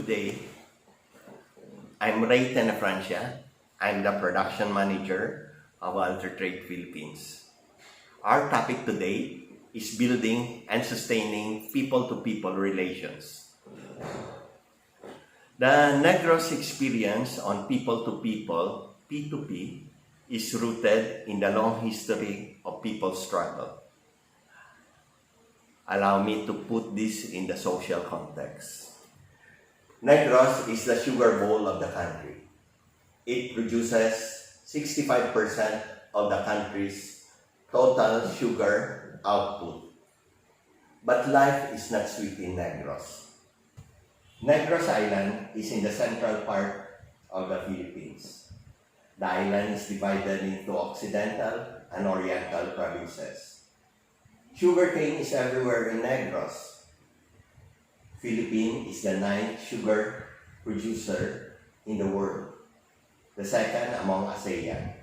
Good day. I'm Ray Tenafrancia. I'm the production manager of Altertrade Philippines. Our topic today is building and sustaining people-to-people relations. The Negros experience on people-to-people, P2P, is rooted in the long history of people's struggle. Allow me to put this in the social context. Negros is the sugar bowl of the country. It produces 65% of the country's total sugar output. But life is not sweet in Negros. Negros Island is in the central part of the Philippines. The island is divided into Occidental and Oriental provinces. Sugarcane is everywhere in Negros. Philippines is the 9th sugar producer in the world, the second among ASEAN.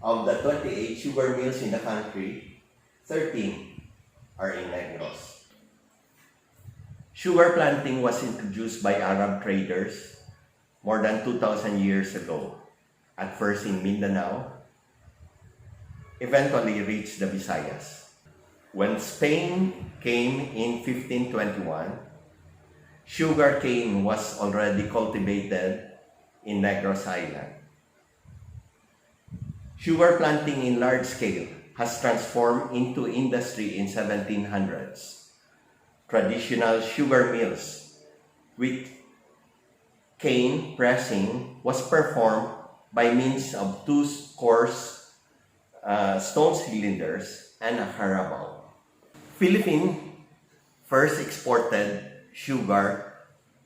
Of the 28 sugar mills in the country, 13 are in Negros. Sugar planting was introduced by Arab traders more than 2,000 years ago, at first in Mindanao, eventually reached the Visayas. When Spain came in 1521, sugar cane was already cultivated in Negros Island. Sugar planting in large scale has transformed into industry in 1700s. Traditional sugar mills with cane pressing was performed by means of two coarse stone cylinders and a carabao. Philippines first exported sugar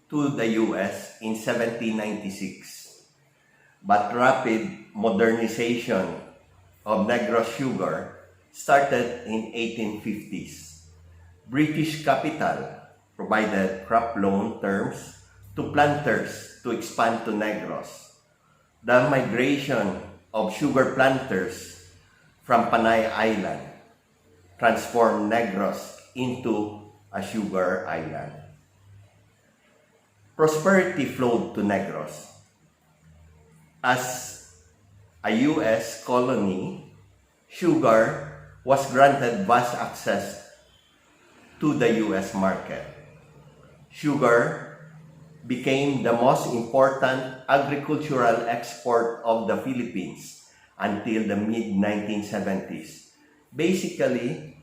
to the US in 1796, but rapid modernization of Negros sugar started in 1850s. British capital provided crop loan terms to planters to expand to Negros. The migration of sugar planters from Panay Island transformed Negros into a sugar island. Prosperity flowed to Negros. As a U.S. colony, sugar was granted vast access to the U.S. market. Sugar became the most important agricultural export of the Philippines until the mid-1970s. Basically,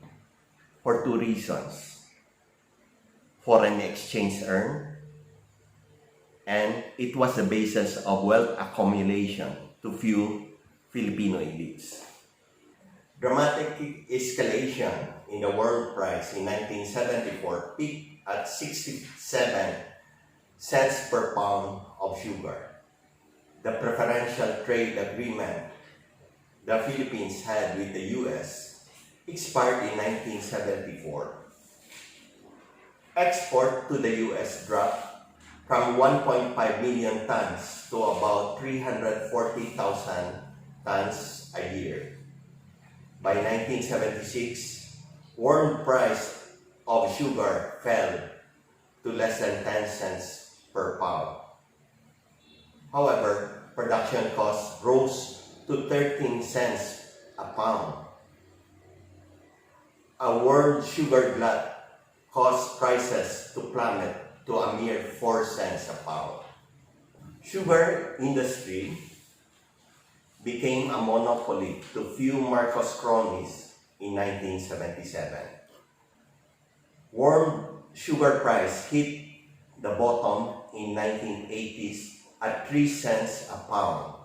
for two reasons: foreign exchange earned, and it was the basis of wealth accumulation to fuel Filipino elites. Dramatic escalation in the world price in 1974 peaked at 67 cents per pound of sugar. The preferential trade agreement the Philippines had with the U.S. expired in 1974. Export to the U.S. dropped from 1.5 million tons to about 340,000 tons a year. By 1976, world price of sugar fell to less than 10 cents per pound. However, production costs rose to 13 cents a pound. A world sugar glut caused prices to plummet to a mere 4 cents a pound. Sugar industry became a monopoly to few Marcos cronies in 1977. World sugar price hit the bottom in 1980s at 3 cents a pound.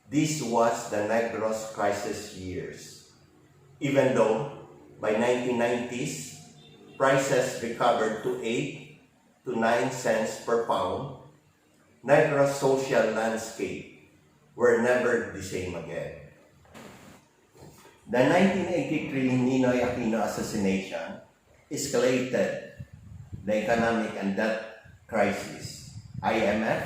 This was the Negros crisis years. Even though by 1990s, prices recovered to 8 to 9 cents per pound, Negros social landscape were never the same again. The 1983 Ninoy Aquino assassination escalated the economic and debt crisis. IMF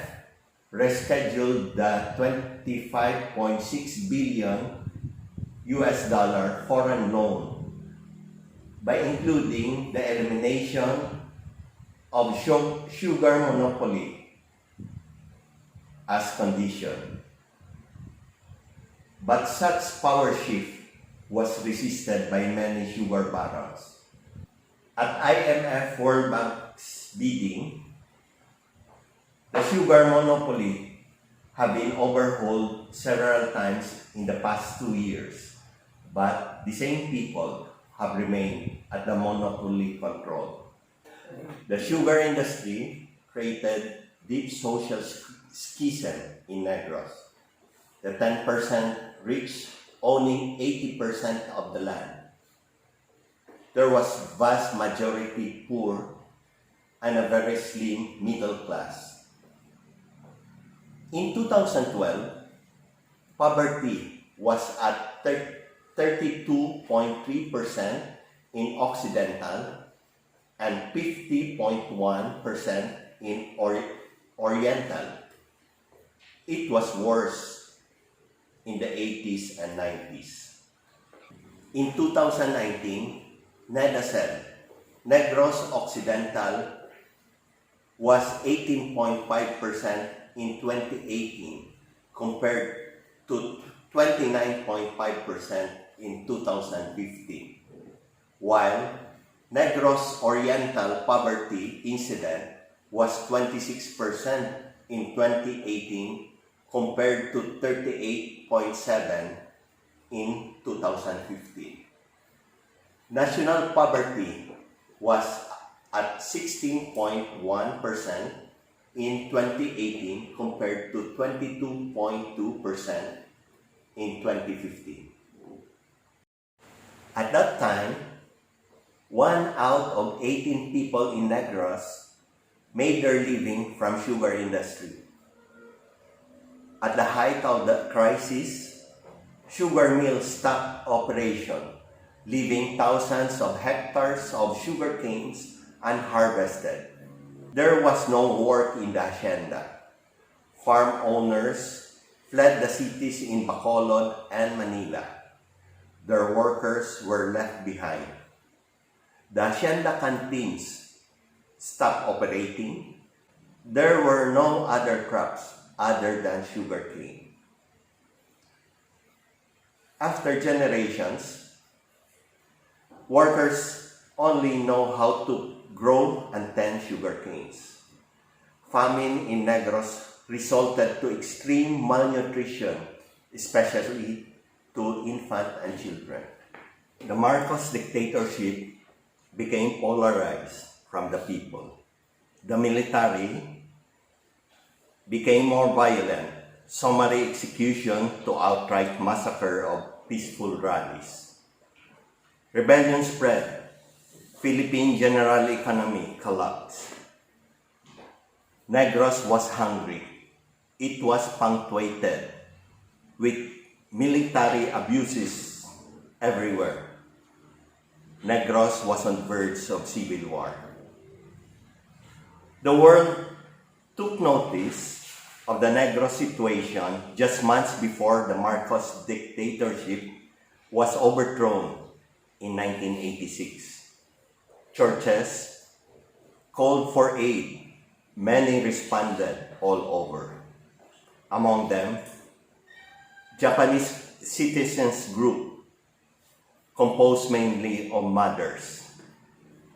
rescheduled the $25.6 billion US dollar foreign loan by including the elimination of sugar monopoly as condition. But such power shift was resisted by many sugar barons. At IMF World Bank's bidding, the sugar monopoly have been overhauled several times in the past 2 years, but the same people have remained at the monopoly control. The sugar industry created deep social schism in Negros. The 10% rich owning 80% of the land. There was vast majority poor and a very slim middle class. In 2012, poverty was at 32.3% in Occidental and 50.1% in Oriental. It was worse in the 80s and 90s. In 2019, NEDA said Negros Occidental was 18.5% in 2018 compared to 29.5% in 2015, while Negros Oriental poverty incident was 26% in 2018 compared to 38.7% in 2015. National poverty was at 16.1% in 2018 compared to 22.2% in 2015. At that time, 1 out of 18 people in Negros made their living from sugar industry. At the height of the crisis, sugar mills stopped operation, leaving thousands of hectares of sugar canes unharvested. There was no work in the hacienda. Farm owners fled the cities in Bacolod and Manila. Their workers were left behind. The hacienda canteens stopped operating. There were no other crops other than sugarcane. After generations, workers only know how to grow and tend sugarcanes. Famine in Negros resulted to extreme malnutrition, especially to infant and children. The Marcos dictatorship became polarized from the people. The military became more violent, summary execution to outright massacre of peaceful rallies. Rebellion spread. Philippine general economy collapsed. Negros was hungry. It was punctuated with military abuses everywhere. Negros was on the verge of civil war. The world took notice of the Negros situation just months before the Marcos dictatorship was overthrown in 1986. Churches called for aid. Many responded all over. Among them, Japanese citizens group composed mainly of mothers.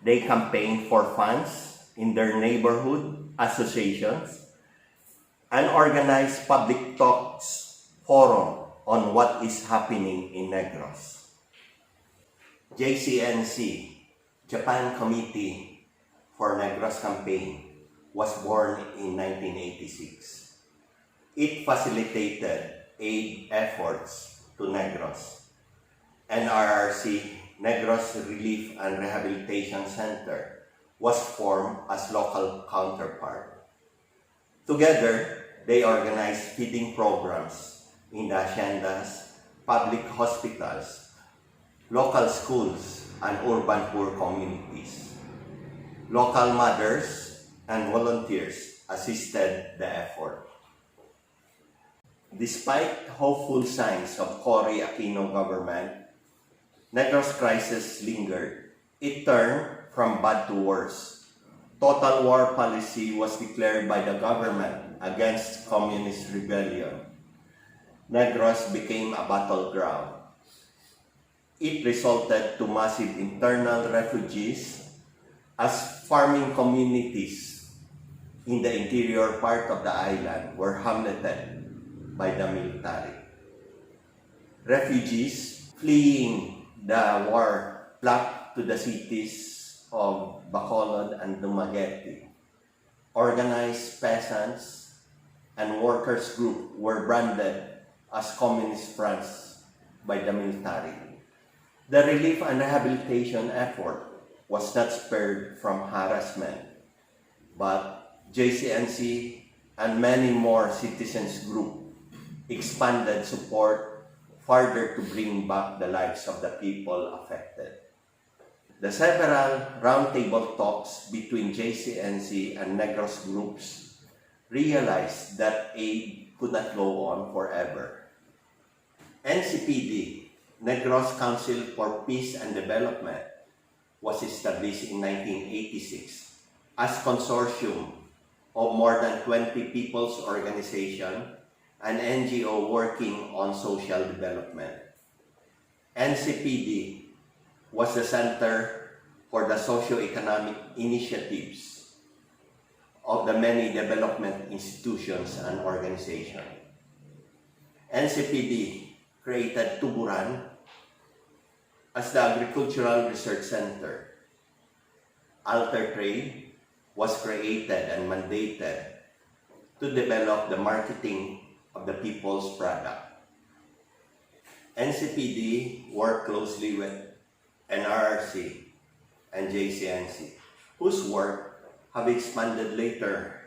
They campaigned for funds in their neighborhood associations and organized public talks forum on what is happening in Negros. JCNC, Japan Committee for Negros Campaign, was born in 1986. It facilitated aid efforts to Negros. NRRC, Negros Relief and Rehabilitation Center, was formed as local counterpart. Together, they organized feeding programs in the haciendas, public hospitals, local schools, and urban poor communities. Local mothers and volunteers assisted the effort. Despite hopeful signs of Cory Aquino government, Negros crisis lingered. It turned from bad to worse. Total war policy was declared by the government against communist rebellion. Negros became a battleground. It resulted to massive internal refugees as farming communities in the interior part of the island were hamleted by the military. Refugees fleeing the war flocked to the cities of Bacolod and Dumaguete. Organized peasants and workers group were branded as communist fronts by the military. The relief and rehabilitation effort was not spared from harassment, but JCNC and many more citizens groups expanded support further to bring back the lives of the people affected. The several roundtable talks between JCNC and Negros groups realized that aid could not go on forever. NCPD, Negros Council for Peace and Development, was established in 1986 as consortium of more than 20 people's organization and NGO working on social development. NCPD was the center for the socio-economic initiatives of the many development institutions and organizations. NCPD created Tuburan as the Agricultural Research Center. Altertrade was created and mandated to develop the marketing of the people's product. NCPD worked closely with NRRC and JCNC, whose work have expanded later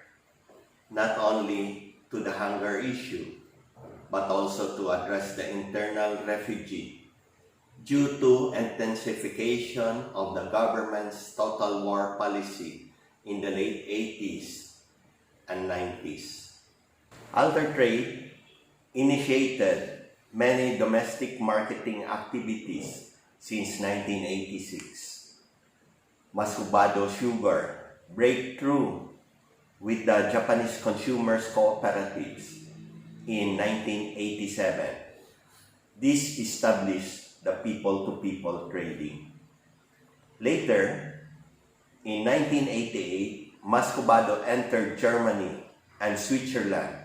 not only to the hunger issue, but also to address the internal refugee due to intensification of the government's total war policy in the late 80s and 90s. Altertrade initiated many domestic marketing activities since 1986. Masubado Sugar breakthrough with the Japanese consumers cooperatives in 1987. This established the people-to-people trading. Later, in 1988, Mascubado entered Germany and Switzerland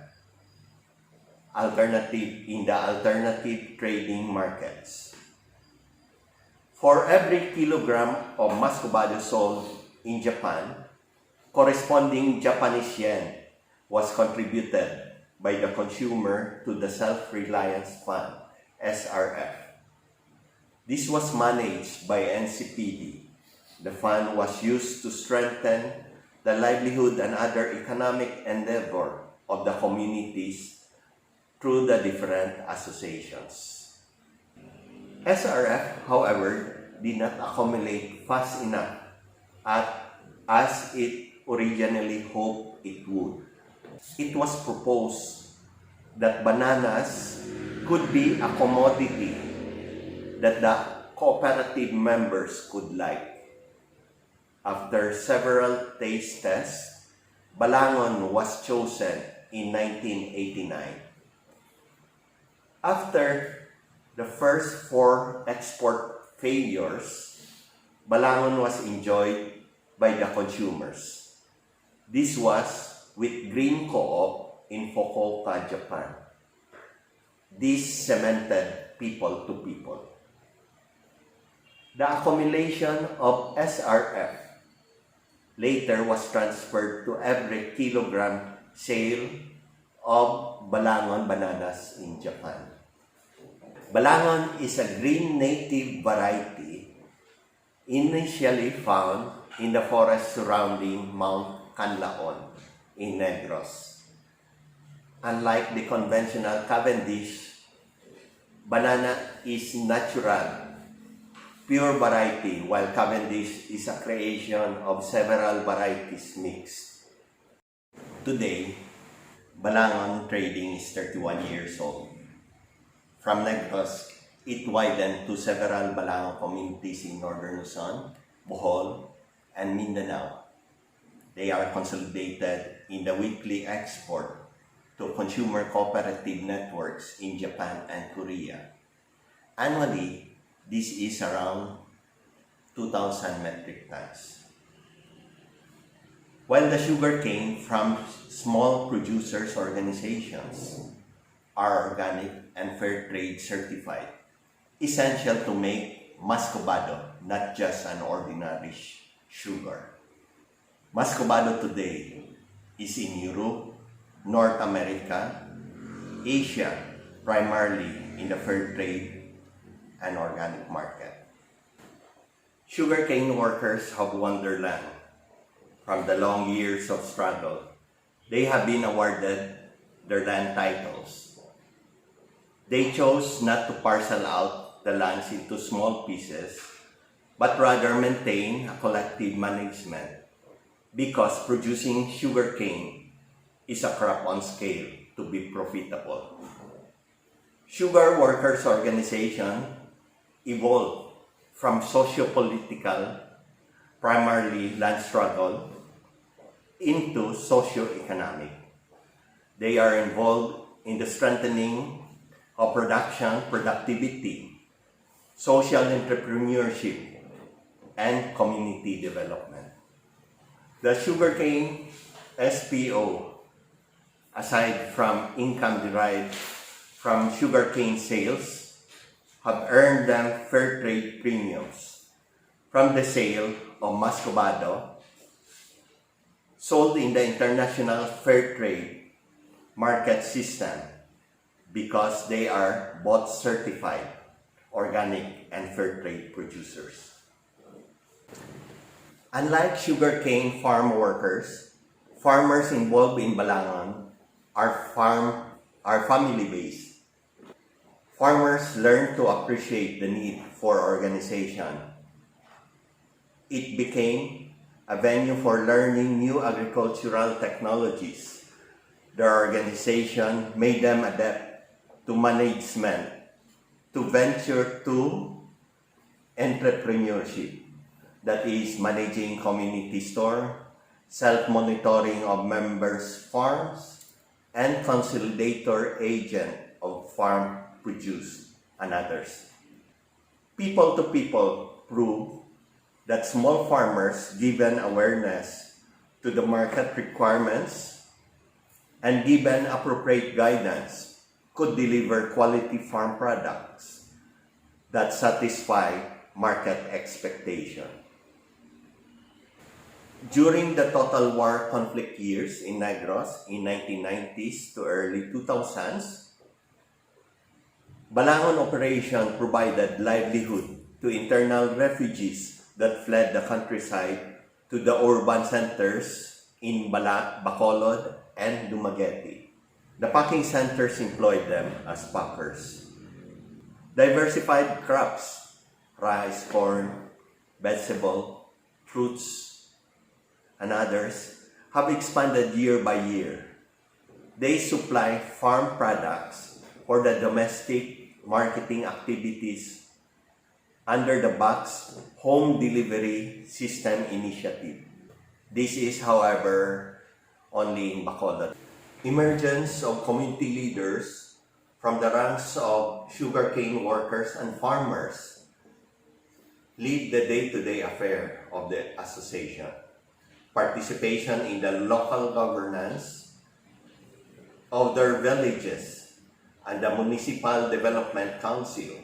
in the alternative trading markets. For every kilogram of Mascubado sold in Japan, corresponding Japanese yen was contributed by the consumer to the Self-Reliance Fund, SRF. This was managed by NCPD. The fund was used to strengthen the livelihood and other economic endeavor of the communities through the different associations. SRF, however, did not accumulate fast enough as it originally hoped it would. It was proposed that bananas could be a commodity that the cooperative members could like. After several taste tests, Balangon was chosen in 1989. After the first 4 export failures, Balangon was enjoyed by the consumers. This was with Green Co-op in Fukuoka, Japan. This cemented people to people. The accumulation of SRF later was transferred to every kilogram sale of Balangon bananas in Japan. Balangon is a green native variety initially found in the forest surrounding Mount Canlaon in Negros. Unlike the conventional Cavendish, banana is natural, pure variety, while Cavendish is a creation of several varieties mixed. Today, Balangon trading is 31 years old. From Negros, it widened to several Balangon communities in northern Luzon, Bohol, and Mindanao. They are consolidated in the weekly export to consumer cooperative networks in Japan and Korea. Annually, this is around 2,000 metric tons. While the sugarcane from small producers organizations are organic and fair trade certified, essential to make Muscovado not just an ordinary sugar. Muscovado today is in Europe, North America, Asia, primarily in the fair trade and organic market. Sugarcane workers have won their land. From the long years of struggle, they have been awarded their land titles. They chose not to parcel out the lands into small pieces, but rather maintain a collective management because producing sugarcane is a crop on scale to be profitable. Sugar workers' organization evolved from socio-political, primarily land struggle, into socio-economic. They are involved in the strengthening of production, productivity, social entrepreneurship, and community development. The sugarcane SPO, aside from income derived from sugarcane sales, have earned them fair trade premiums from the sale of Muscovado sold in the international fair trade market system because they are both certified organic and fair trade producers. Unlike sugarcane farm workers, farmers involved in Balangon are family-based. Farmers learn to appreciate the need for organization. It became a venue for learning new agricultural technologies. Their organization made them adept to management, to venture to entrepreneurship, that is managing community store, self-monitoring of members' farms, and consolidator agent of farm produce and others. People to people prove that small farmers, given awareness to the market requirements and given appropriate guidance, could deliver quality farm products that satisfy market expectation. During the total war conflict years in Negros in 1990s to early 2000s, Balangon operation provided livelihood to internal refugees that fled the countryside to the urban centers in Bacolod and Dumaguete. The packing centers employed them as packers. Diversified crops, rice, corn, vegetable, fruits, and others have expanded year by year. They supply farm products for the domestic marketing activities under the Box Home Delivery System Initiative. This is, however, only in Bacolod. Emergence of community leaders from the ranks of sugarcane workers and farmers lead the day-to-day affair of the association. Participation in the local governance of their villages and the Municipal Development Council.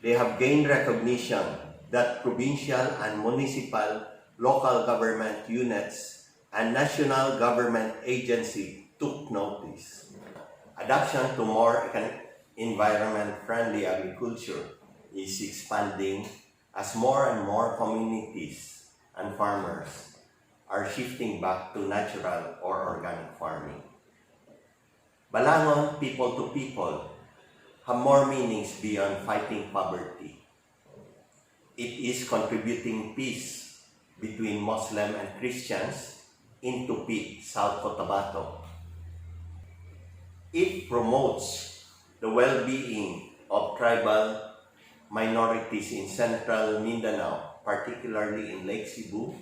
They have gained recognition that provincial and municipal local government units and national government agency took notice. Adoption to more environment-friendly agriculture is expanding as more and more communities and farmers are shifting back to natural or organic farming. Balangon, people to people, have more meanings beyond fighting poverty. It is contributing peace between Muslim and Christians in Tupi, South Cotabato. It promotes the well-being of tribal minorities in central Mindanao, particularly in Lake Cebu,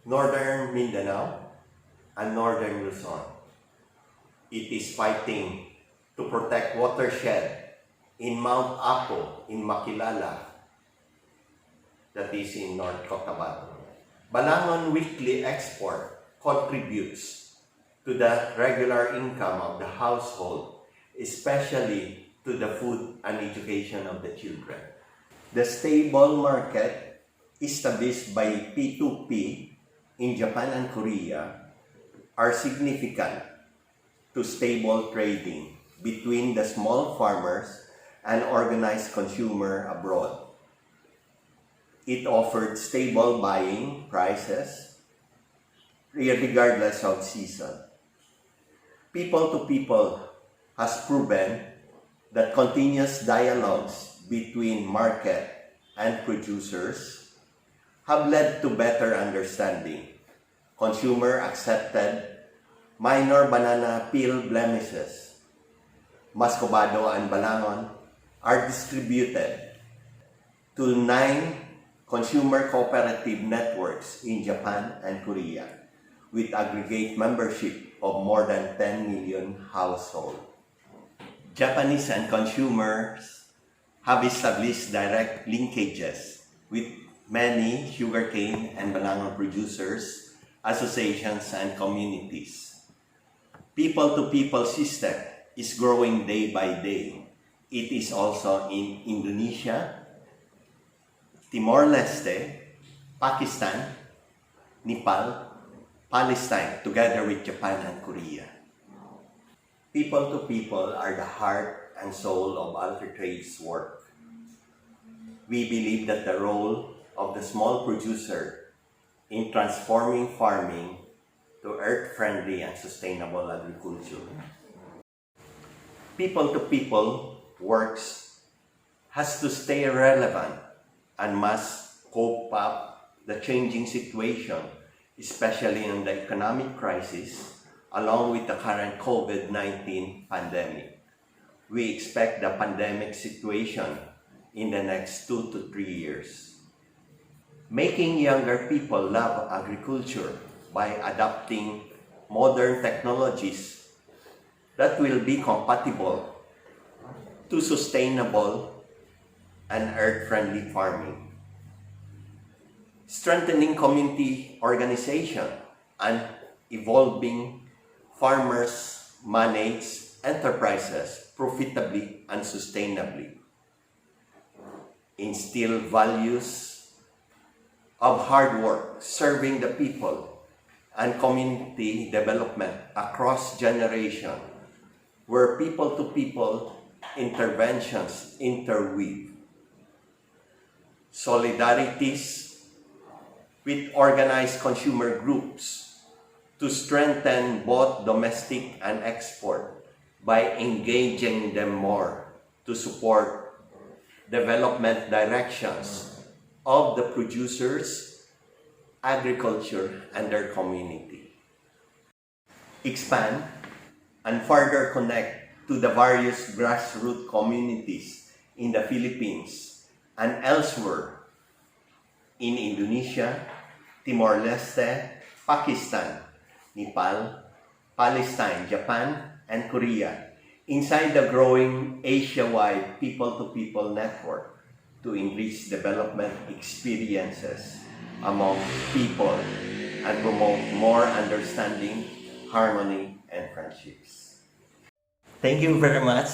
Northern Mindanao, and Northern Luzon. It is fighting to protect watershed in Mount Apo, in Makilala, that is in North Cotabato. Balangon weekly export contributes to the regular income of the household, especially to the food and education of the children. The stable market established by P2P in Japan and Korea are significant to stable trading between the small farmers and organized consumer abroad. It offered stable buying prices regardless of season. People to people has proven that continuous dialogues between market and producers have led to better understanding. Consumer accepted minor banana peel blemishes. Mascobado and Balangon are distributed to 9 consumer cooperative networks in Japan and Korea, with aggregate membership of more than 10 million households. Japanese and consumers have established direct linkages with many sugarcane and banana producers, associations, and communities. People-to-people system is growing day by day. It is also in Indonesia, Timor-Leste, Pakistan, Nepal, Palestine, together with Japan and Korea. People to people are the heart and soul of Altertrade's work. We believe that the role of the small producer in transforming farming to earth-friendly and sustainable agriculture. People to people works has to stay relevant and must cope up the changing situation, especially in the economic crisis, along with the current COVID-19 pandemic. We expect the pandemic situation in the next 2 to 3 years. Making younger people love agriculture by adopting modern technologies that will be compatible to sustainable and earth-friendly farming. Strengthening community organization and evolving farmers manage enterprises profitably and sustainably. Instill values of hard work, serving the people, and community development across generation, where people-to-people interventions interweave. Solidarities with organized consumer groups to strengthen both domestic and export by engaging them more to support development directions of the producers, agriculture, and their community. Expand and further connect to the various grassroots communities in the Philippines and elsewhere in Indonesia, Timor-Leste, Pakistan, Nepal, Palestine, Japan, and Korea, inside the growing Asia-wide people-to-people network to enrich development experiences among people and promote more understanding, harmony, and friendships. Thank you very much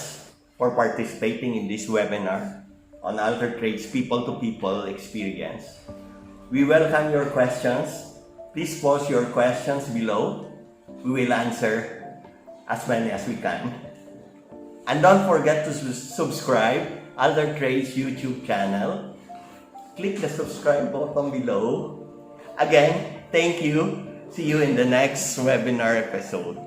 for participating in this webinar on Altertrade's people-to-people experience. We welcome your questions. Please post your questions below. We will answer as many as we can. And don't forget to subscribe Altertrade's YouTube channel. Click the subscribe button below. Again, thank you. See you in the next webinar episode.